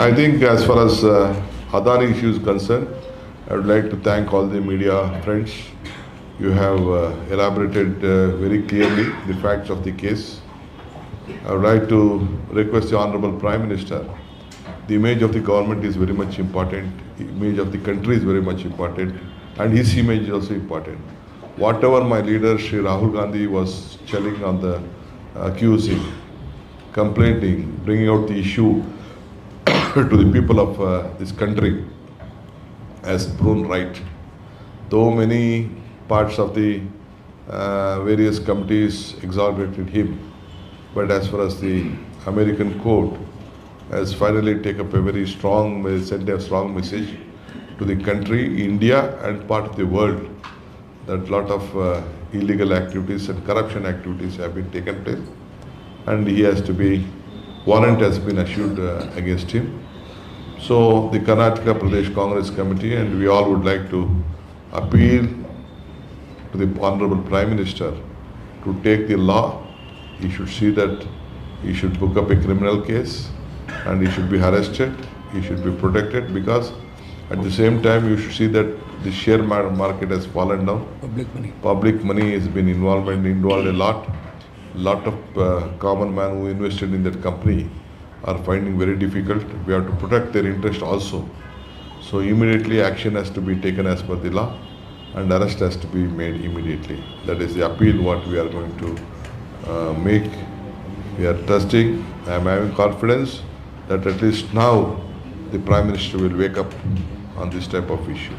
I think as far as Adani issue is concerned, I would like to thank all the media friends. You have elaborated very clearly the facts of the case. I would like to request the Honorable Prime Minister. The image of the government is very much important. The image of the country is very much important, and his image is also important. Whatever my leader, Shri Rahul Gandhi, was telling on the accusing, complaining, bringing out the issue to the people of this country has proven right. Though many parts of the various committees exonerated him, but as far as the American court has finally taken up a very strong, sent a strong message to the country, India and part of the world, that lot of illegal activities and corruption activities have been taken place, and he has to be, warrant has been issued against him. So the Karnataka Pradesh Congress Committee and we all would like to appeal to the Honorable Prime Minister to take the law. He should see that he should book up a criminal case and he should be arrested, he should be protected, because at the same time you should see that the share market has fallen down. Public money has been involved a lot. Lot of common man who invested in that company are finding very difficult. We have to protect their interest also. So immediately action has to be taken as per the law and arrest has to be made immediately. That is the appeal what we are going to make. We are trusting, I am having confidence that at least now the Prime Minister will wake up on this type of issue.